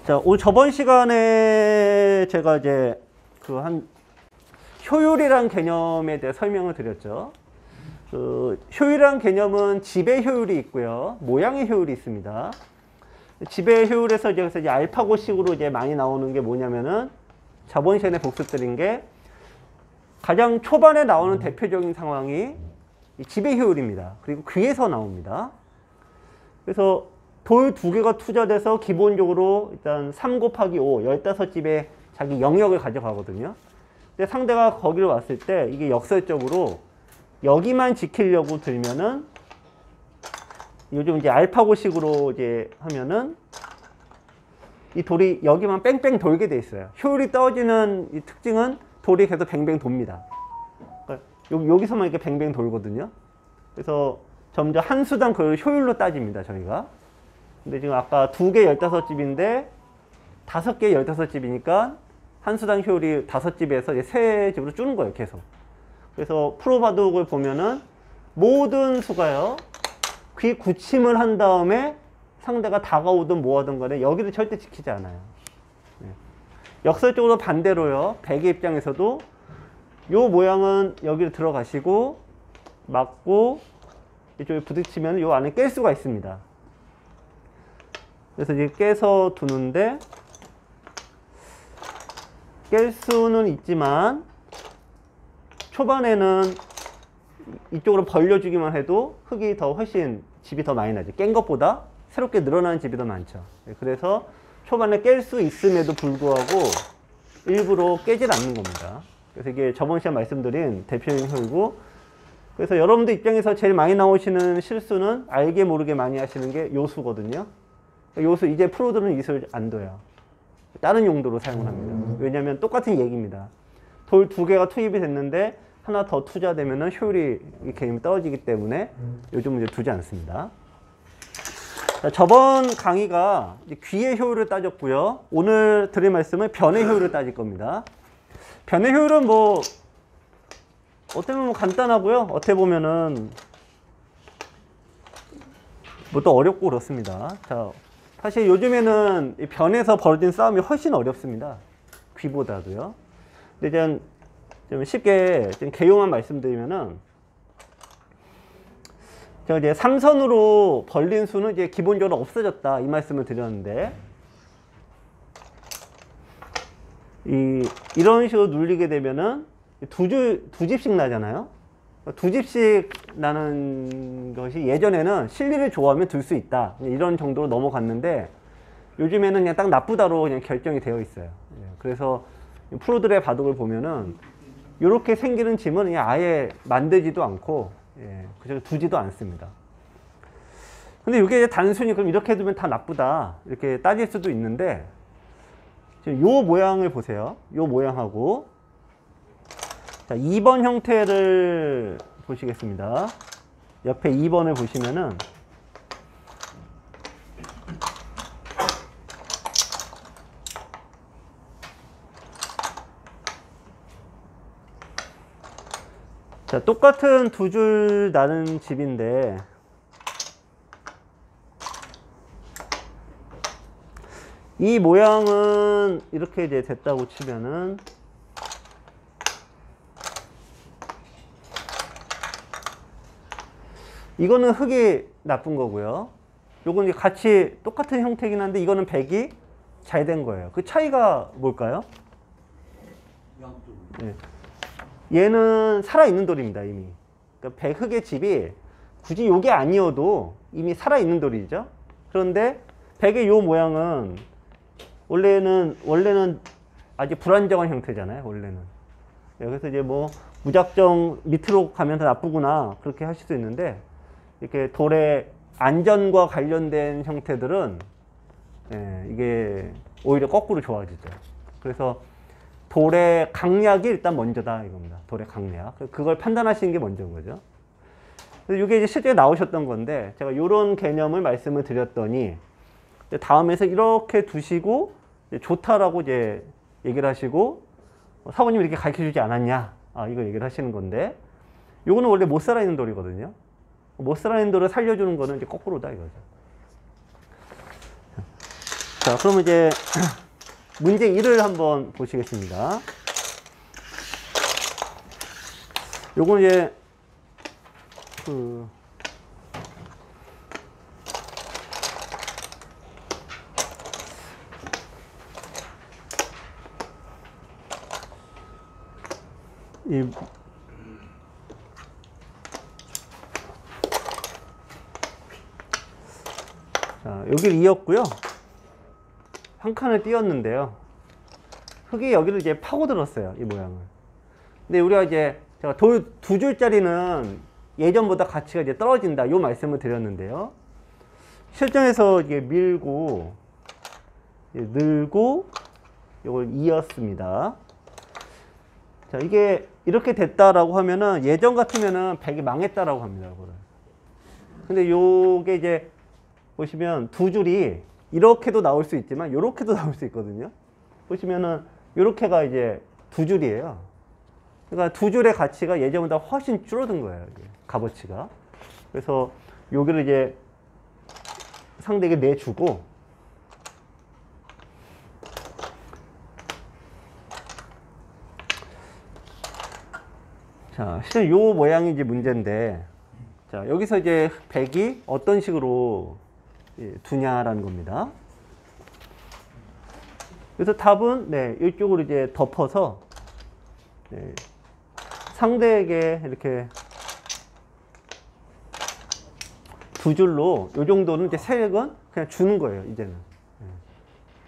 자, 오늘 저번 시간에 제가 이제 효율이란 개념에 대해 설명을 드렸죠. 효율이란 개념은 지배 효율이 있고요, 모양의 효율이 있습니다. 지배 효율에서 이제 알파고식으로 이제 많이 나오는 게 뭐냐면은 저번 시간에 복습드린 게 가장 초반에 나오는 대표적인 상황이 지배 효율입니다. 그리고 귀에서 나옵니다. 그래서 돌 2개가 투자돼서 기본적으로 일단 3 곱하기 5, 15집에 자기 영역을 가져가거든요. 근데 상대가 거기를 왔을 때 이게 역설적으로 여기만 지키려고 들면은 요즘 이제 알파고식으로 이제 하면은 이 돌이 여기만 뺑뺑 돌게 돼 있어요. 효율이 떨어지는 이 특징은 돌이 계속 뱅뱅 돕니다. 그러니까 여기서만 이렇게 뱅뱅 돌거든요. 그래서 점점 한 수당 그 효율로 따집니다, 저희가. 근데 지금 아까 2개 15집인데 5개 15집이니까 한 수당 효율이 5집에서 이제 3집으로 줄는 거예요, 계속. 그래서 프로 바둑을 보면은 모든 수가요, 귀 굳힘을 한 다음에 상대가 다가오든 뭐하든 간에 여기를 절대 지키지 않아요. 네. 역설적으로 반대로요, 백의 입장에서도 요 모양은 여기를 들어가시고 맞고 이쪽에 부딪히면 요 안에 깰 수가 있습니다. 그래서 이제 깨서 두는데 깰 수는 있지만 초반에는 이쪽으로 벌려주기만 해도 흙이 더 훨씬 집이 더 많이 나죠. 깬 것보다 새롭게 늘어나는 집이 더 많죠. 그래서 초반에 깰 수 있음에도 불구하고 일부러 깨질 않는 겁니다. 그래서 이게 저번 시간 말씀드린 대표적인 효율이고, 그래서 여러분들 입장에서 제일 많이 나오시는 실수는 알게 모르게 많이 하시는 게 요수거든요. 요수 이제 프로들은 이수를 안 둬요. 다른 용도로 사용을 합니다. 왜냐하면 똑같은 얘기입니다. 돌 2개가 투입이 됐는데 하나 더 투자되면은 효율이 개념이 떨어지기 때문에 요즘은 이제 두지 않습니다. 자, 저번 강의가 귀의 효율을 따졌고요. 오늘 드릴 말씀은 변의 효율을 따질 겁니다. 변의 효율은 뭐 어떻게 보면 간단하고요. 어떻게 보면은 뭐 또 어렵고 그렇습니다. 자, 사실 요즘에는 변에서 벌어진 싸움이 훨씬 어렵습니다, 귀보다도요. 근데 좀 쉽게 좀 개요만 말씀드리면은, 제가 이제 3선으로 벌린 수는 이제 기본적으로 없어졌다, 이 말씀을 드렸는데, 이런 식으로 눌리게 되면은 두 집씩 나잖아요. 두 집씩 나는 것이 예전에는 실리를 좋아하면 둘 수 있다, 이런 정도로 넘어갔는데 요즘에는 그냥 딱 나쁘다로 그냥 결정이 되어 있어요. 그래서 프로들의 바둑을 보면은 이렇게 생기는 집은 그냥 아예 만들지도 않고, 그저 두지도 않습니다. 근데 이게 단순히 그럼 이렇게 두면 다 나쁘다 이렇게 따질 수도 있는데, 지금 요 모양을 보세요. 요 모양하고, 자, 2번 형태를 보시겠습니다. 옆에 2번을 보시면은 자, 똑같은 두 줄 나는 집인데 이 모양은 이렇게 이제 됐다고 치면은 이거는 흙이 나쁜 거고요. 요건 이제 같이 똑같은 형태긴 한데 이거는 백이 잘 된 거예요. 그 차이가 뭘까요? 네. 얘는 살아있는 돌입니다, 이미. 그러니까 백흙의 집이 굳이 요게 아니어도 이미 살아있는 돌이죠. 그런데 백의 요 모양은 원래는 아주 불안정한 형태잖아요, 원래는. 그래서 이제 뭐 무작정 밑으로 가면 더 나쁘구나 그렇게 하실 수 있는데, 이렇게 돌의 안전과 관련된 형태들은 이게 오히려 거꾸로 좋아지죠. 그래서 돌의 강약이 일단 먼저다, 이겁니다. 돌의 강약. 그걸 판단하시는 게 먼저인 거죠. 그래서 이게 이제 실제 나오셨던 건데, 제가 이런 개념을 말씀을 드렸더니, 다음에서 이렇게 두시고, 좋다라고 이제 얘기를 하시고, 사모님이 이렇게 가르쳐 주지 않았냐, 이거 얘기를 하시는 건데, 요거는 원래 못 살아있는 돌이거든요. 못 살아있는 돌을 살려주는 거는 이제 거꾸로다, 이거죠. 자, 그러면 이제 문제 1을 한번 보시겠습니다. 요건 이제 자, 여기를 이었고요. 한 칸을 띄었는데요. 흙이 여기를 이제 파고들었어요. 이 모양을. 근데 우리가 이제 제가 두 줄짜리는 예전보다 가치가 이제 떨어진다. 요 말씀을 드렸는데요. 실전에서 이게 밀고, 늘고, 이걸 이었습니다. 자, 이게 이렇게 됐다라고 하면은 예전 같으면은 100이 망했다라고 합니다. 이거를. 근데 요게 이제 보시면 두 줄이 이렇게도 나올 수 있지만 요렇게도 나올 수 있거든요. 보시면은 요렇게가 이제 두 줄이에요. 그러니까 두 줄의 가치가 예전보다 훨씬 줄어든 거예요. 이게 값어치가. 그래서 여기를 이제 상대에게 내주고, 자, 실은 요 모양이 이제 문제인데, 자, 여기서 이제 100이 어떤 식으로 두냐라는 겁니다. 그래서 답은, 네, 이쪽으로 이제 덮어서, 네, 상대에게 이렇게 두 줄로 요 정도는 이제 세력은 그냥 주는 거예요, 이제는.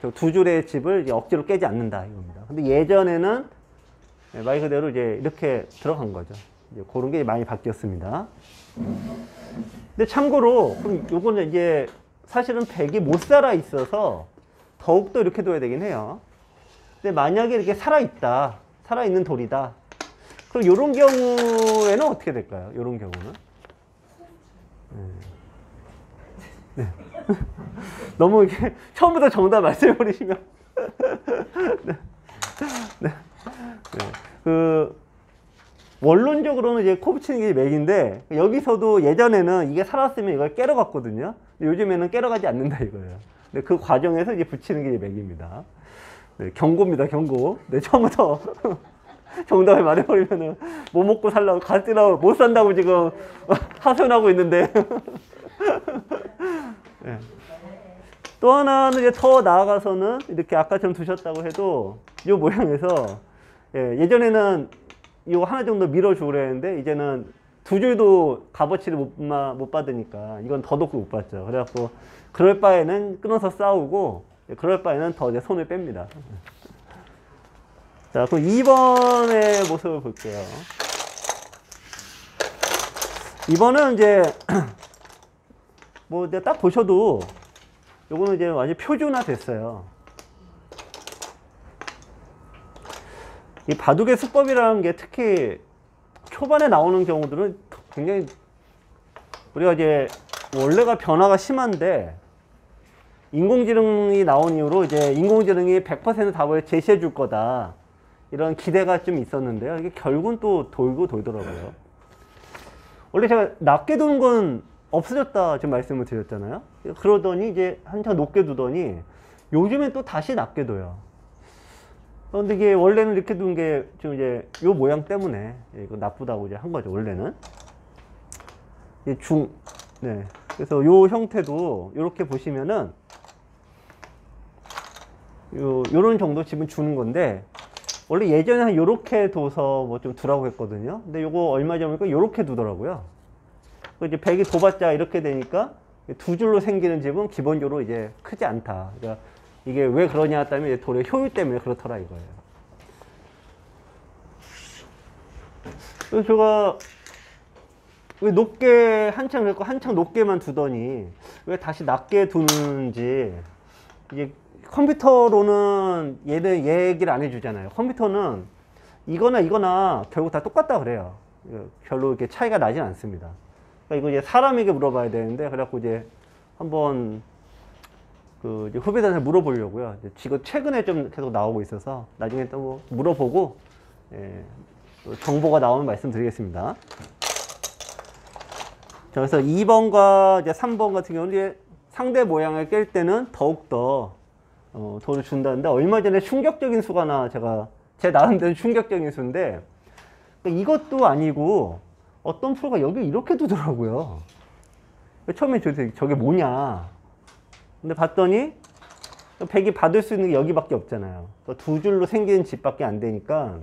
네. 두 줄의 집을 이제 억지로 깨지 않는다, 이겁니다. 근데 예전에는 네, 말 그대로 이제 이렇게 들어간 거죠. 이제 그런 게 많이 바뀌었습니다. 근데 참고로, 그럼 요거는 이제 사실은 100이 못 살아 있어서 더욱더 이렇게 둬야 되긴 해요. 근데 만약에 이렇게 살아있다, 살아있는 돌이다. 그럼 요런 경우에는 어떻게 될까요? 요런 경우는? 네. 너무 이렇게 처음부터 정답 말씀해버리시면. 네. 네. 네. 원론적으로는 이제 코 붙이는 게 맥인데, 여기서도 예전에는 이게 살았으면 이걸 깨러 갔거든요. 요즘에는 깨러 가지 않는다 이거예요. 근데 그 과정에서 이제 붙이는 게 맥입니다. 네, 경고입니다, 경고. 네, 처음부터 정답을 말해버리면은 뭐 먹고 살라고, 가스라고 못 산다고 지금 하소연하고 있는데. 네. 또 하나는 이제 더 나아가서는 이렇게 아까처럼 두셨다고 해도 이 모양에서, 예, 예전에는 이거 하나 정도 밀어주고 그랬는데 이제는 두 줄도 값어치를 못 받으니까 이건 더더욱 못 받죠. 그래갖고 그럴 바에는 끊어서 싸우고, 그럴 바에는 더 이제 손을 뺍니다. 자, 그럼 2번의 모습을 볼게요. 2번은 이제 뭐 이제 딱 보셔도 요거는 이제 완전 표준화 됐어요. 이 바둑의 수법이라는 게 특히 초반에 나오는 경우들은 굉장히 우리가 이제 원래가 변화가 심한데 인공지능이 나온 이후로 이제 인공지능이 100% 답을 제시해 줄 거다, 이런 기대가 좀 있었는데요. 이게 결국은 또 돌고 돌더라고요. 원래 제가 낮게 두는 건 없어졌다 지금 말씀을 드렸잖아요. 그러더니 이제 한참 높게 두더니 요즘엔 또 다시 낮게 둬요. 그런데 이게 원래는 이렇게 둔 게 지금 이제 요 모양 때문에 이거 나쁘다고 이제 한 거죠, 원래는. 네. 그래서 요 형태도 이렇게 보시면은 요런 정도 집은 주는 건데, 원래 예전에 한 요렇게 둬서 뭐 좀 두라고 했거든요. 근데 요거 얼마 전에 보니까 요렇게 두더라고요. 이제 100이 둬봤자 이렇게 되니까 두 줄로 생기는 집은 기본적으로 이제 크지 않다. 그러니까 이게 왜 그러냐 했다면 돌의 효율 때문에 그렇더라 이거예요. 그래서 제가 왜 높게 한창 그랬고 한창 높게만 두더니 왜 다시 낮게 두는지, 이게 컴퓨터로는 얘는 얘기를 안 해주잖아요. 컴퓨터는 이거나 이거나 결국 다 똑같다 그래요. 별로 이렇게 차이가 나진 않습니다. 그러니까 이거 이제 사람에게 물어봐야 되는데, 그래갖고 이제 한번 그 이제 후배들한테 물어보려고요. 지금 최근에 좀 계속 나오고 있어서 나중에 또 뭐 물어보고, 예, 또 정보가 나오면 말씀드리겠습니다. 자, 그래서 2번과 이제 3번 같은 경우는 이제 상대 모양을 깰 때는 더욱더 돌을 준다는데, 얼마 전에 충격적인 수가 하나 제 나름대로 충격적인 수인데, 이것도 아니고 어떤 프로가 여기 이렇게 두더라고요. 처음에 저게 뭐냐. 근데 봤더니 백이 받을 수 있는 게 여기밖에 없잖아요. 두 줄로 생기는 집밖에 안 되니까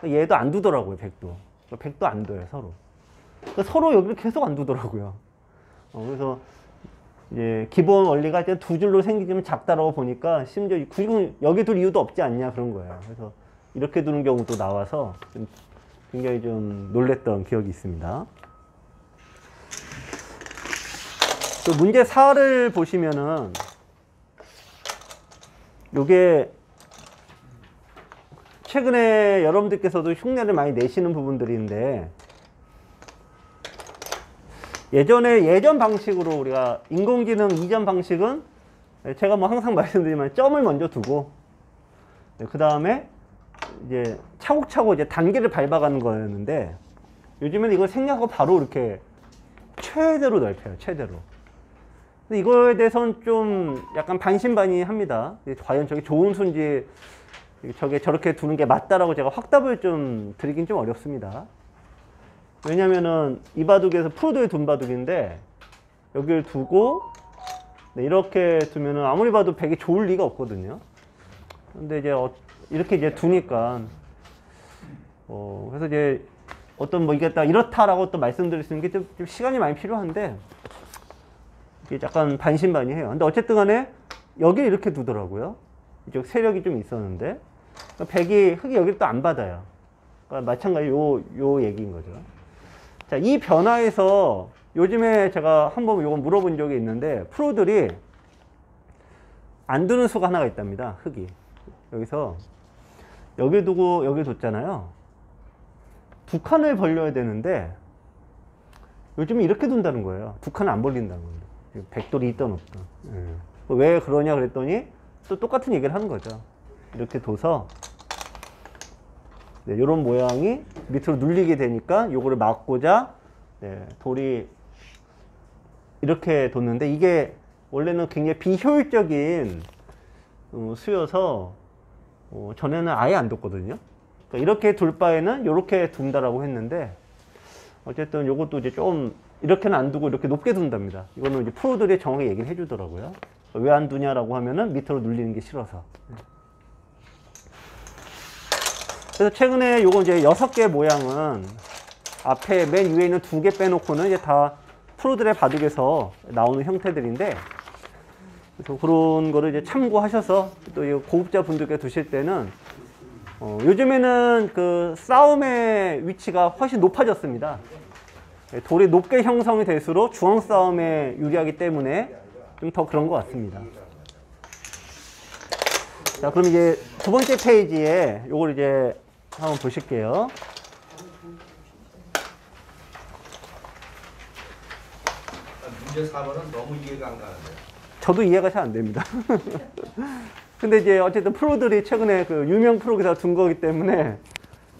얘도 안 두더라고요. 백도 안 둬요, 서로. 서로 여기를 계속 안 두더라고요. 그래서 이제 기본 원리가 이제 두 줄로 생기면 작다라고 보니까, 심지어 굳이 여기 둘 이유도 없지 않냐 그런 거예요. 그래서 이렇게 두는 경우도 나와서 좀 굉장히 좀 놀랬던 기억이 있습니다. 또 문제 4를 보시면은, 요게 최근에 여러분들께서도 흉내를 많이 내시는 부분들인데, 예전 방식으로 우리가 인공지능 이전 방식은 제가 뭐 항상 말씀드리지만 점을 먼저 두고, 그 다음에 이제 차곡차곡 이제 단계를 밟아가는 거였는데, 요즘에는 이걸 생략하고 바로 이렇게 최대로 넓혀요, 최대로. 근데 이거에 대해서는 좀 약간 반신반의합니다. 과연 저게 좋은 수인지, 저게 저렇게 두는 게 맞다라고 제가 확답을 좀 드리긴 좀 어렵습니다. 왜냐면은 이 바둑에서 프로도의 둔 바둑인데, 여기를 두고 이렇게 두면은 아무리 봐도 백이 좋을 리가 없거든요. 근데 이제 이렇게 이제 두니까, 그래서 이제 어떤 뭐 이게 딱 이렇다라고 또 말씀드릴 수 있는 게 좀 시간이 많이 필요한데, 이게 약간 반신반의해요. 근데 어쨌든 간에 여기 이렇게 두더라고요. 이쪽 세력이 좀 있었는데, 흑이 여기를 또 안 받아요. 그러니까 마찬가지 요 얘기인 거죠. 자, 이 변화에서 요즘에 제가 한번 요거 물어본 적이 있는데, 프로들이 안 두는 수가 하나가 있답니다. 흑이. 여기서 여기 두고 여기 뒀잖아요. 두 칸을 벌려야 되는데 요즘에 이렇게 둔다는 거예요. 두 칸을 안 벌린다는 겁니다. 백돌이 있던 없던. 왜 그러냐 그랬더니 또 똑같은 얘기를 하는 거죠. 이렇게 둬서 이런 모양이 밑으로 눌리게 되니까 요거를 막고자 돌이 이렇게 뒀는데, 이게 원래는 굉장히 비효율적인 수여서 전에는 아예 안 뒀거든요. 그러니까 이렇게 둘 바에는 이렇게 둔다라고 했는데, 어쨌든 요것도 이제 좀 이렇게는 안 두고 이렇게 높게 둔답니다. 이거는 이제 프로들이 정확히 얘기를 해주더라고요. 왜 안 두냐라고 하면은 밑으로 눌리는 게 싫어서. 그래서 최근에 요거 이제 6개 모양은 앞에 맨 위에 있는 2개 빼놓고는 이제 다 프로들의 바둑에서 나오는 형태들인데, 그래서 그런 거를 이제 참고하셔서 또 고급자 분들께 두실 때는, 요즘에는 그 싸움의 위치가 훨씬 높아졌습니다. 돌이 높게 형성이 될수록 중앙 싸움에 유리하기 때문에 좀 더 그런 것 같습니다. 자, 그럼 이제 두 번째 페이지에 요걸 이제 한번 보실게요. 문제 4번은 너무 이해가 안 가는데. 저도 이해가 잘 안 됩니다. 근데 이제 어쨌든 프로들이 최근에 그 유명 프로 기사 둔 거기 때문에,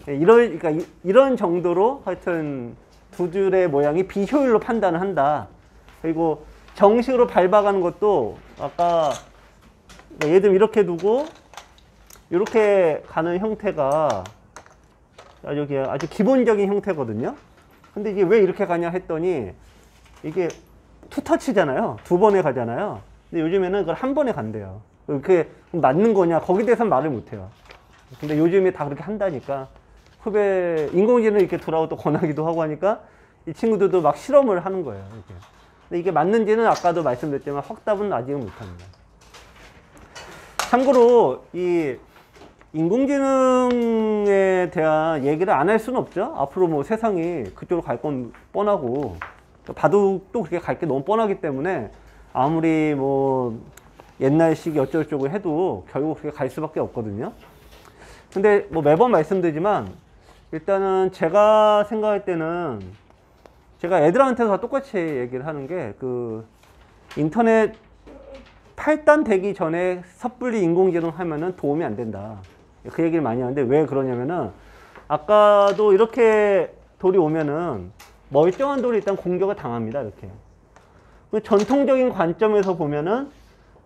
그러니까 이런 정도로 하여튼 두 줄의 모양이 비효율로 판단을 한다. 그리고 정식으로 밟아가는 것도 아까 예를 들면 이렇게 두고 이렇게 가는 형태가 아주 기본적인 형태거든요. 근데 이게 왜 이렇게 가냐 했더니, 이게 투터치잖아요. 두 번에 가잖아요. 근데 요즘에는 그걸 한 번에 간대요. 그게 맞는 거냐 거기에 대해서는 말을 못해요. 근데 요즘에 다 그렇게 한다니까, 후배 인공지능 이렇게 두라고 또 권하기도 하고 하니까 이 친구들도 막 실험을 하는 거예요. 이렇게. 근데 이게 맞는지는 아까도 말씀드렸지만 확답은 아직은 못합니다. 참고로 이 인공지능에 대한 얘기를 안 할 수는 없죠. 앞으로 뭐 세상이 그쪽으로 갈 건 뻔하고, 바둑도 그렇게 갈 게 너무 뻔하기 때문에 아무리 뭐 옛날식 어쩔저쩔 해도 결국 그렇게 갈 수밖에 없거든요. 근데 뭐 매번 말씀드리지만, 일단은 제가 생각할 때는 제가 애들한테도 다 똑같이 얘기를 하는 게, 그 인터넷 8단 되기 전에 섣불리 인공지능 하면은 도움이 안 된다. 그 얘기를 많이 하는데, 왜 그러냐면은 아까도 이렇게 돌이 오면은 멀쩡한 돌이 일단 공격을 당합니다. 이렇게. 전통적인 관점에서 보면은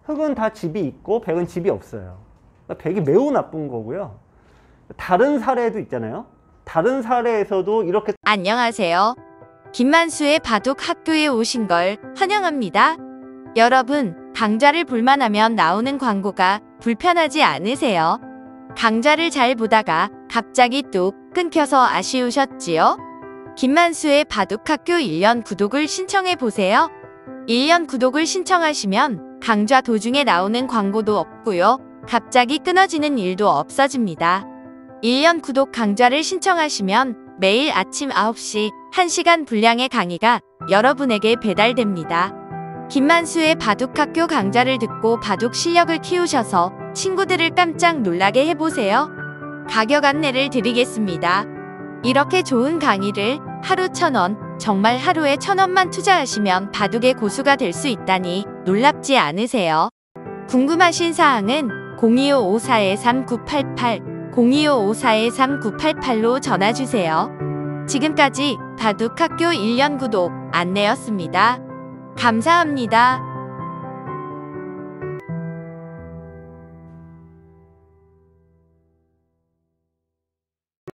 흑은 다 집이 있고 백은 집이 없어요. 그러니까 백이 매우 나쁜 거고요. 다른 사례도 있잖아요. 다른 사례에서도 이렇게 안녕하세요. 김만수의 바둑 학교에 오신 걸 환영합니다. 여러분, 강좌를 볼만하면 나오는 광고가 불편하지 않으세요? 강좌를 잘 보다가 갑자기 뚝 끊겨서 아쉬우셨지요? 김만수의 바둑 학교 1년 구독을 신청해 보세요. 1년 구독을 신청하시면 강좌 도중에 나오는 광고도 없고요. 갑자기 끊어지는 일도 없어집니다. 1년 구독 강좌를 신청하시면 매일 아침 9시 1시간 분량의 강의가 여러분에게 배달됩니다. 김만수의 바둑학교 강좌를 듣고 바둑 실력을 키우셔서 친구들을 깜짝 놀라게 해보세요. 가격 안내를 드리겠습니다. 이렇게 좋은 강의를 하루 1,000원, 정말 하루에 1,000원만 투자하시면 바둑의 고수가 될 수 있다니 놀랍지 않으세요? 궁금하신 사항은 025-54-3988, 025-54-3988로 전화주세요. 지금까지 바둑학교 1년 구독 안내였습니다. 감사합니다.